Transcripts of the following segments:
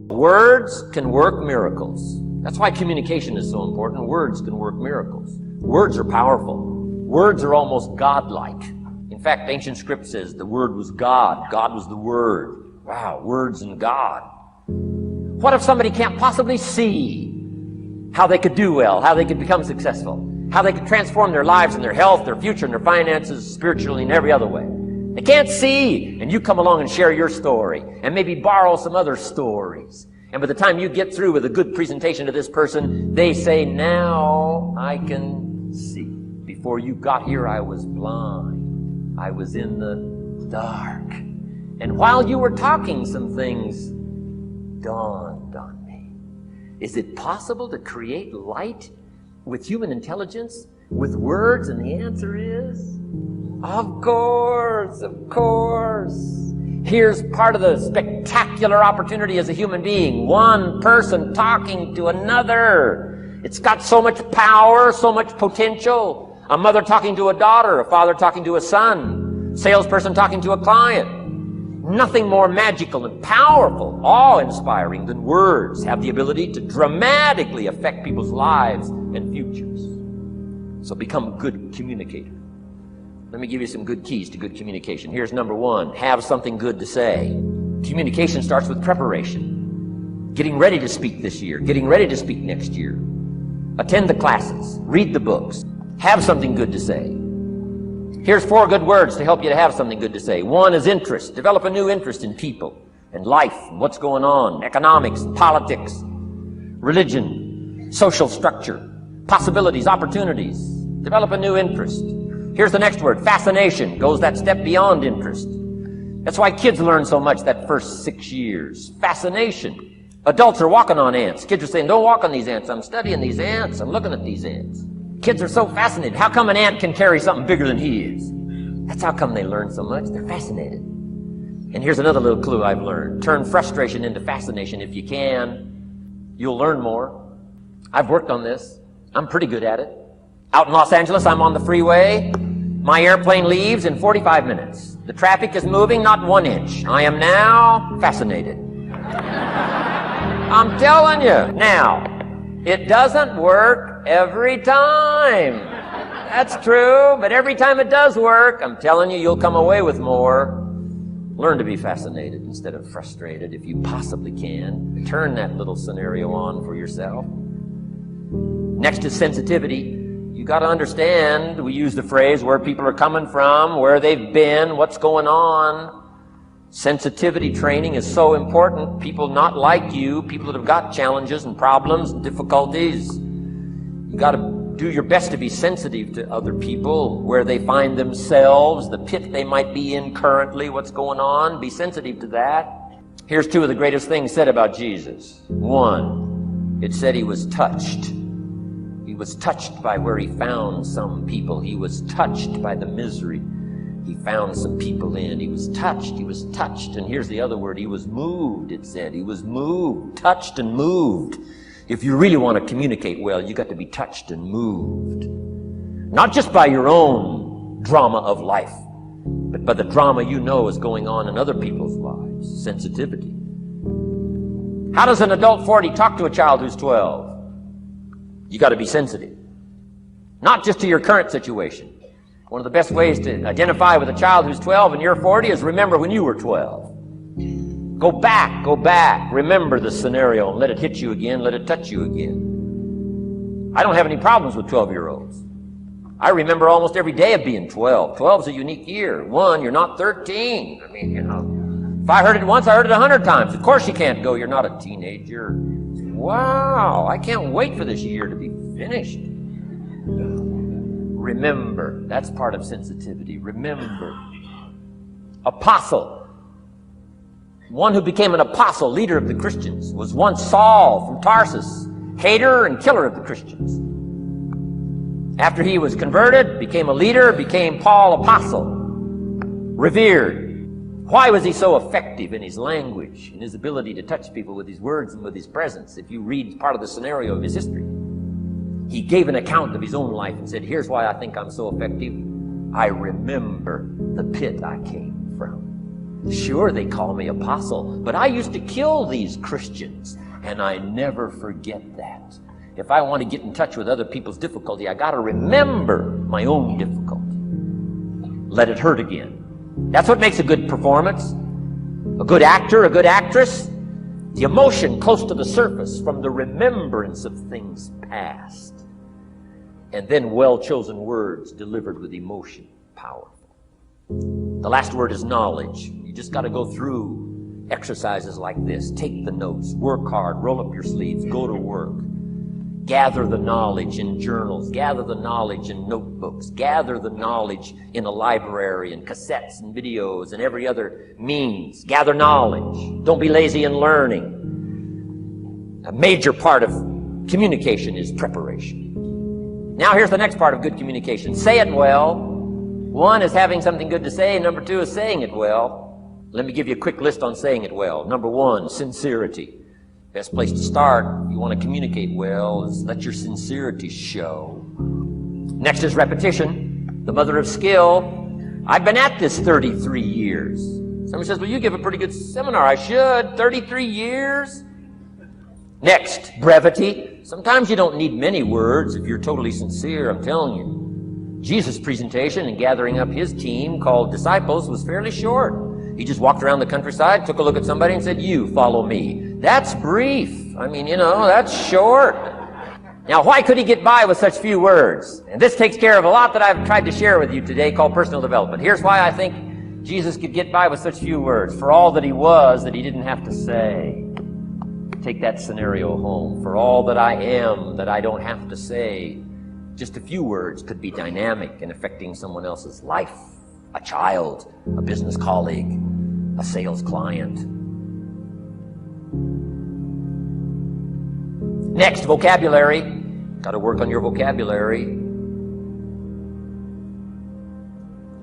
Words can work miracles. That's why communication is so important. Words can work miracles. Words are powerful. Words are almost godlike. In fact, ancient script says the Word was God. God was the Word. Wow, words and God. What if somebody can't possibly see how they could do well, how they could become successful, how they could transform their lives and their health, their future, and their finances, spiritually, in every other way? They can't see, and you come along and share your story, and maybe borrow some other stories. And by the time you get through with a good presentation to this person, they say, now I can see. Before you got here, I was blind. I was in the dark. And while you were talking, some things dawned on me. Is it possible to create light with human intelligence, with words? And the answer is, of course, of course. Here's part of the spectacular opportunity as a human being. One person talking to another. It's got so much power, so much potential. A mother talking to a daughter, a father talking to a son, salesperson talking to a client. Nothing more magical and powerful, awe-inspiring than words have the ability to dramatically affect people's lives and futures. So become a good communicator. Let me give you some good keys to good communication. Here's number one. Have something good to say. Communication starts with preparation. Getting ready to speak this year. Getting ready to speak next year. Attend the classes. Read the books. Have something good to say. Here's 4 good words to help you to have something good to say. One is interest. Develop a new interest in people and life, and what's going on, economics, politics, religion, social structure, possibilities, opportunities. Develop a new interest. Here's the next word, fascination. Goes that step beyond interest. That's why kids learn so much that first 6 years. Fascination. Adults are walking on ants. Kids are saying, don't walk on these ants. I'm studying these ants. I'm looking at these ants. Kids are so fascinated. How come an ant can carry something bigger than he is? That's how come they learn so much. They're fascinated. And here's another little clue I've learned. Turn frustration into fascination if you can. You'll learn more. I've worked on this. I'm pretty good at it. Out in Los Angeles, I'm on the freeway. My airplane leaves in 45 minutes. The traffic is moving not 1 inch. I am now fascinated. I'm telling you. Now, it doesn't work every time. That's true, but every time it does work, I'm telling you, you'll come away with more. Learn to be fascinated instead of frustrated if you possibly can. Turn that little scenario on for yourself. Next is sensitivity. You got to understand, we use the phrase where people are coming from, where they've been, what's going on. Sensitivity training is so important. People not like you, people that have got challenges and problems and difficulties. You got to do your best to be sensitive to other people, where they find themselves, the pit they might be in currently, what's going on. Be sensitive to that. Here's 2 of the greatest things said about Jesus. 1, it said he was touched. He was touched by where he found some people. He was touched by the misery he found some people in. He was touched. He was touched. And here's the other word. He was moved, it said. He was moved, touched and moved. If you really want to communicate well, you got to be touched and moved. Not just by your own drama of life, but by the drama you know is going on in other people's lives. Sensitivity. How does an adult 40 talk to a child who's 12? You got to be sensitive. Not just to your current situation. One of the best ways to identify with a child who's 12 and you're 40 is remember when you were 12. Go back, remember the scenario and let it hit you again, let it touch you again. I don't have any problems with 12-year-olds. I remember almost every day of being 12. 12's a unique year. 1, you're not 13. I mean, you know, if I heard it once, I heard it 100 times. Of course you can't go, you're not a teenager. Wow, I can't wait for this year to be finished. Remember, that's part of sensitivity. Remember. Apostle. One who became an apostle, leader of the Christians, was once Saul from Tarsus, hater and killer of the Christians. After he was converted, became a leader, became Paul apostle, revered. Why was he so effective in his language, in his ability to touch people with his words and with his presence? If you read part of the scenario of his history, he gave an account of his own life and said, here's why I think I'm so effective. I remember the pit I came from. Sure, they call me apostle, but I used to kill these Christians, and I never forget that. If I want to get in touch with other people's difficulty, I got to remember my own difficulty. Let it hurt again. That's what makes a good performance. A good actor, a good actress, the emotion close to the surface from the remembrance of things past. And then well-chosen words delivered with emotion, powerful. The last word is knowledge. You just got to go through exercises like this. Take the notes, work hard, roll up your sleeves, go to work. Gather the knowledge in journals, gather the knowledge in notebooks, gather the knowledge in a library and cassettes and videos and every other means. Gather knowledge. Don't be lazy in learning. A major part of communication is preparation. Now here's the next part of good communication. Say it well. One is having something good to say. Number two is saying it well. Let me give you a quick list on saying it well. Number one, sincerity. Best place to start if you want to communicate well is let your sincerity show. Next is repetition, the mother of skill. I've been at this 33 years. Somebody says, well, you give a pretty good seminar. I should. 33 years? Next, brevity. Sometimes you don't need many words if you're totally sincere, I'm telling you. Jesus' presentation in gathering up his team called disciples was fairly short. He just walked around the countryside, took a look at somebody and said, you follow me. That's brief. I mean, that's short. Now, why could he get by with such few words? And this takes care of a lot that I've tried to share with you today called personal development. Here's why I think Jesus could get by with such few words. For all that he was, that he didn't have to say. Take that scenario home. For all that I am, that I don't have to say. Just a few words could be dynamic in affecting someone else's life. A child, a business colleague, a sales client. Next, vocabulary. Got to work on your vocabulary.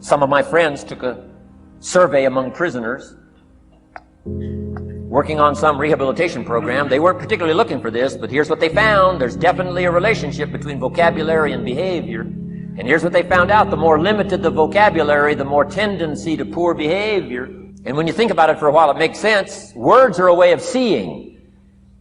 Some of my friends took a survey among prisoners working on some rehabilitation program. They weren't particularly looking for this, but here's what they found. There's definitely a relationship between vocabulary and behavior. And here's what they found out. The more limited the vocabulary, the more tendency to poor behavior. And when you think about it for a while, it makes sense. Words are a way of seeing.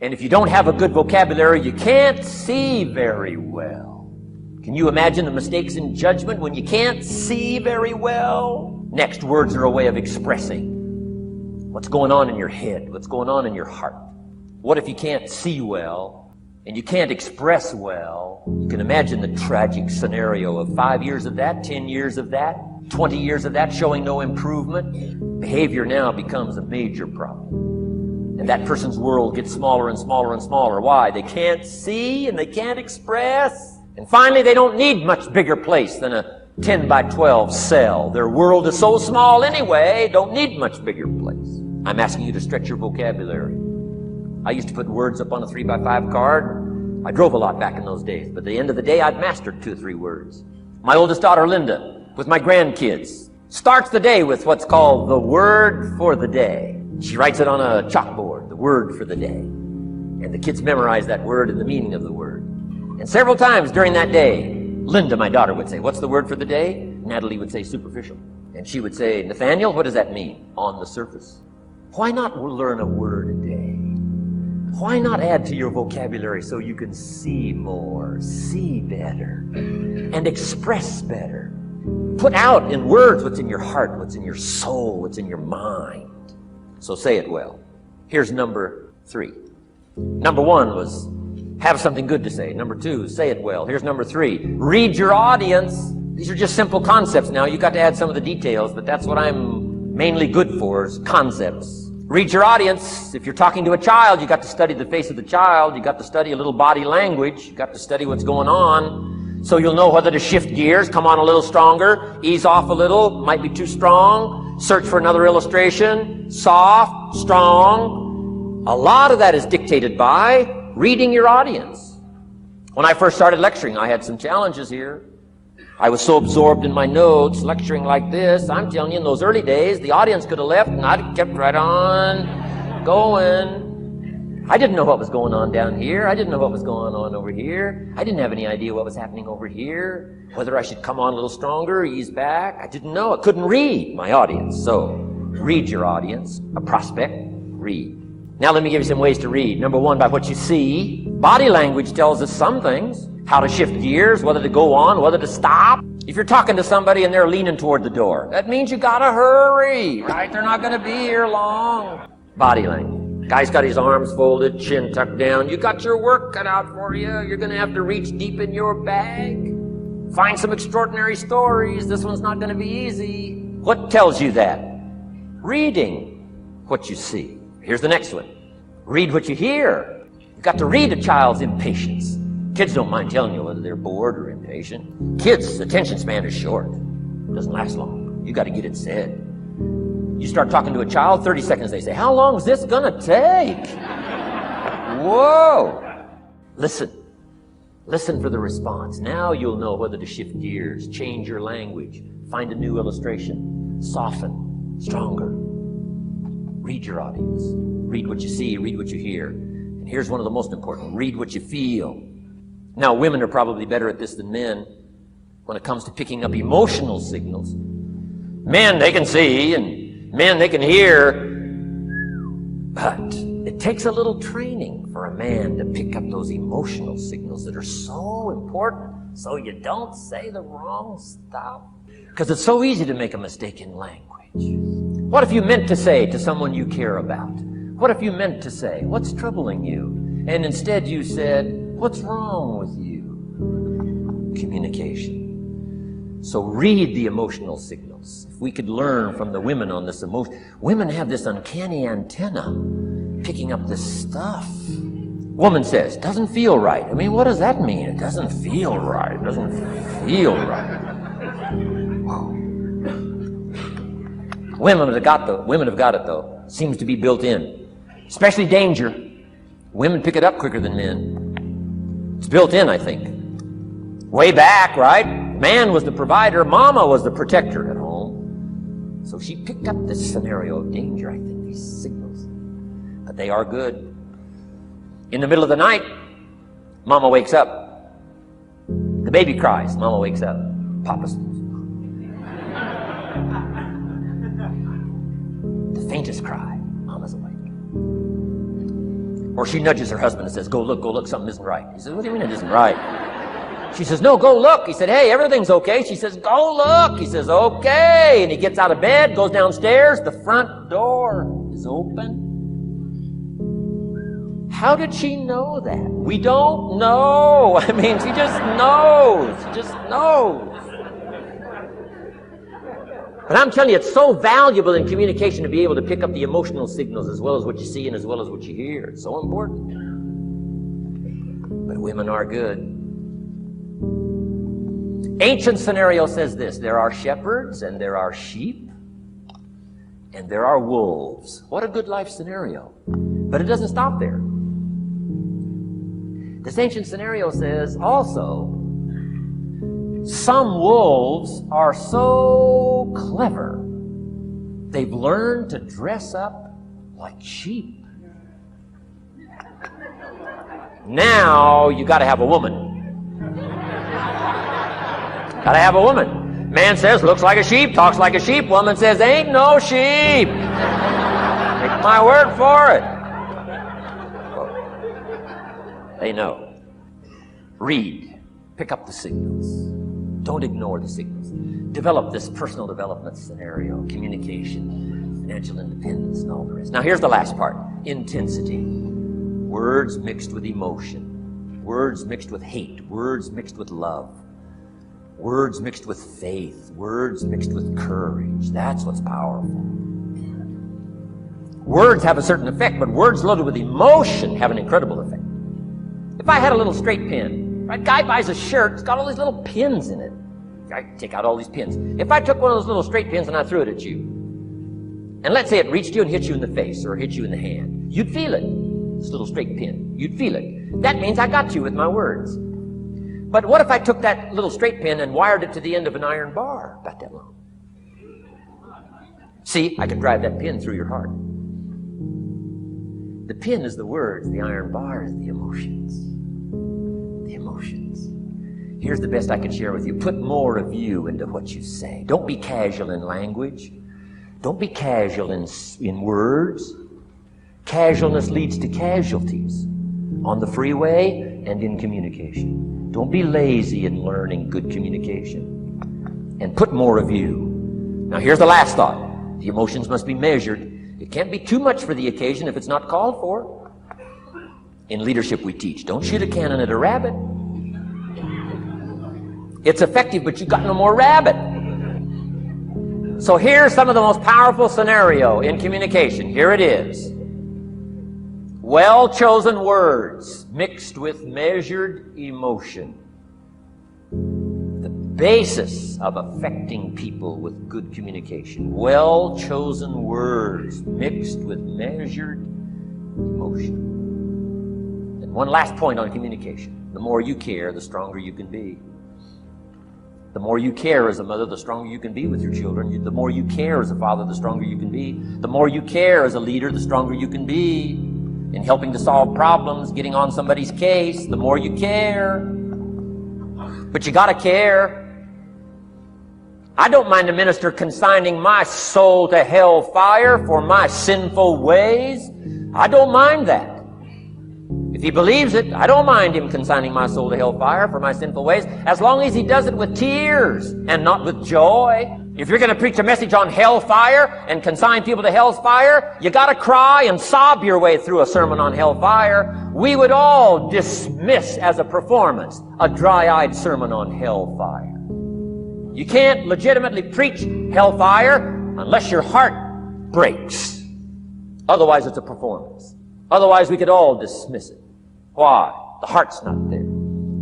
And if you don't have a good vocabulary, you can't see very well. Can you imagine the mistakes in judgment when you can't see very well? Next, words are a way of expressing what's going on in your head, what's going on in your heart. What if you can't see well? And you can't express well? You can imagine the tragic scenario of 5 years of that, 10 years of that, 20 years of that showing no improvement. Behavior now becomes a major problem. And that person's world gets smaller and smaller and smaller. Why? They can't see and they can't express. And finally, they don't need much bigger place than a 10 by 12 cell. Their world is so small anyway, don't need much bigger place. I'm asking you to stretch your vocabulary. I used to put words up on a 3 by 5 card. I drove a lot back in those days, but at the end of the day, I'd mastered 2 or 3 words. My oldest daughter, Linda, with my grandkids, starts the day with what's called the word for the day. She writes it on a chalkboard, the word for the day. And the kids memorize that word and the meaning of the word. And several times during that day, Linda, my daughter, would say, what's the word for the day? Natalie would say superficial. And she would say, Nathaniel, what does that mean? On the surface. Why not learn a word a day? Why not add to your vocabulary so you can see more, see better, and express better? Put out in words what's in your heart, what's in your soul, what's in your mind. So say it well. Here's number 3. Number 1 was have something good to say. Number 2, say it well. Here's number 3. Read your audience. These are just simple concepts now. You've got to add some of the details, but that's what I'm mainly good for, is concepts. Read your audience. If you're talking to a child, you got to study the face of the child. You got to study a little body language. You got to study what's going on. So you'll know whether to shift gears, come on a little stronger, ease off a little, might be too strong, search for another illustration, soft, strong. A lot of that is dictated by reading your audience. When I first started lecturing, I had some challenges here. I was so absorbed in my notes, lecturing like this. I'm telling you, in those early days, the audience could have left and I'd kept right on going. I didn't know what was going on down here. I didn't know what was going on over here. I didn't have any idea what was happening over here. Whether I should come on a little stronger, ease back. I didn't know. I couldn't read my audience. So Read your audience. A prospect, read. Now let me give you some ways to read. Number one, by what you see. Body language tells us some things. How to shift gears, whether to go on, whether to stop. If you're talking to somebody and they're leaning toward the door, that means you gotta hurry, right? They're not gonna be here long. Body language. Guy's got his arms folded, chin tucked down. You got your work cut out for you. You're gonna have to reach deep in your bag. Find some extraordinary stories. This one's not gonna be easy. What tells you that? Reading what you see. Here's the next one. Read what you hear. You've got to read a child's impatience. Kids don't mind telling you whether they're bored or impatient. Kids' attention span is short. It doesn't last long. You got to get it said. You start talking to a child, 30 seconds they say, how long is this gonna take? Whoa! Listen. Listen for the response. Now you'll know whether to shift gears, change your language, find a new illustration, soften, stronger. Read your audience. Read what you see, read what you hear. And here's one of the most important. Read what you feel. Now, women are probably better at this than men when it comes to picking up emotional signals. Men, they can see, and men, they can hear. But it takes a little training for a man to pick up those emotional signals that are so important so you don't say the wrong stuff. Because it's so easy to make a mistake in language. What if you meant to say to someone you care about? What if you meant to say, what's troubling you? And instead you said, what's wrong with you? Communication. So read the emotional signals. If we could learn from the women on this emotion. Women have this uncanny antenna picking up this stuff. Woman says, doesn't feel right. I mean, what does that mean? It doesn't feel right. It doesn't feel right. Whoa. Women have got it though. Seems to be built in. Especially danger. Women pick it up quicker than men. It's built in, I think. Way back, right? Man was the provider, mama was the protector at home. So she picked up this scenario of danger, I think, these signals. But they are good. In the middle of the night, mama wakes up. The baby cries, mama wakes up. Papa sleeps. The faintest cry, mama's awake. Or she nudges her husband and says, go look, something isn't right. He says, what do you mean it isn't right? She says, no, go look. He said, hey, everything's okay. She says, go look. He says, okay. And he gets out of bed, goes downstairs. The front door is open. How did she know that? We don't know. I mean, she just knows. She just knows. But I'm telling you, it's so valuable in communication to be able to pick up the emotional signals as well as what you see and as well as what you hear. It's so important. But women are good. Ancient scenario says this: there are shepherds and there are sheep and there are wolves. What a good life scenario. But it doesn't stop there. This ancient scenario says also, some wolves are so clever, they've learned to dress up like sheep. Now you got to have a woman. Got to have a woman. Man says, looks like a sheep, talks like a sheep. Woman says, ain't no sheep. Take my word for it. They know. Read. Pick up the signals. Don't ignore the signals. Develop this personal development scenario, communication, financial independence, and all the rest. Now here's the last part. Intensity. Words mixed with emotion. Words mixed with hate. Words mixed with love. Words mixed with faith. Words mixed with courage. That's what's powerful. Words have a certain effect, but words loaded with emotion have an incredible effect. If I had a little straight pin, right? Guy buys a shirt, it's got all these little pins in it. I take out all these pins. If I took one of those little straight pins and I threw it at you, and let's say it reached you and hit you in the face or hit you in the hand, you'd feel it. This little straight pin. You'd feel it. That means I got you with my words. But what if I took that little straight pin and wired it to the end of an iron bar about that long? See, I can drive that pin through your heart. The pin is the words, the iron bar is the emotions. The emotions. Here's the best I can share with you. Put more of you into what you say. Don't be casual in language. Don't be casual in words. Casualness leads to casualties on the freeway and in communication. Don't be lazy in learning good communication. And put more of you. Now here's the last thought. The emotions must be measured. It can't be too much for the occasion if it's not called for. In leadership we teach, don't shoot a cannon at a rabbit. It's effective, but you got no more rabbit. So here's some of the most powerful scenario in communication. Here it is. Well-chosen words mixed with measured emotion. The basis of affecting people with good communication. Well-chosen words mixed with measured emotion. And one last point on communication. The more you care, the stronger you can be. The more you care as a mother, the stronger you can be with your children. The more you care as a father, the stronger you can be. The more you care as a leader, the stronger you can be in helping to solve problems, getting on somebody's case. The more you care. But you gotta care. I don't mind a minister consigning my soul to hellfire for my sinful ways. I don't mind that. If he believes it, I don't mind him consigning my soul to hellfire for my sinful ways, as long as he does it with tears and not with joy. If you're going to preach a message on hellfire and consign people to hellfire, you got to cry and sob your way through a sermon on hellfire. We would all dismiss as a performance a dry-eyed sermon on hellfire. You can't legitimately preach hellfire unless your heart breaks. Otherwise, it's a performance. Otherwise, we could all dismiss it. Why? The heart's not there.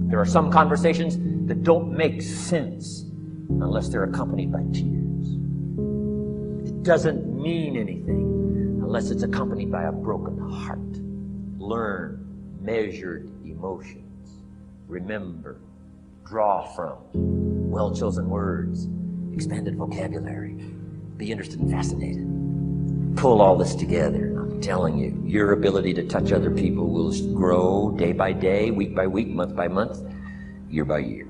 There are some conversations that don't make sense unless they're accompanied by tears. It doesn't mean anything unless it's accompanied by a broken heart. Learn measured emotions. Remember, draw from well-chosen words, expanded vocabulary. Be interested and fascinated. Pull all this together. I'm telling you, your ability to touch other people will grow day by day, week by week, month by month, year by year.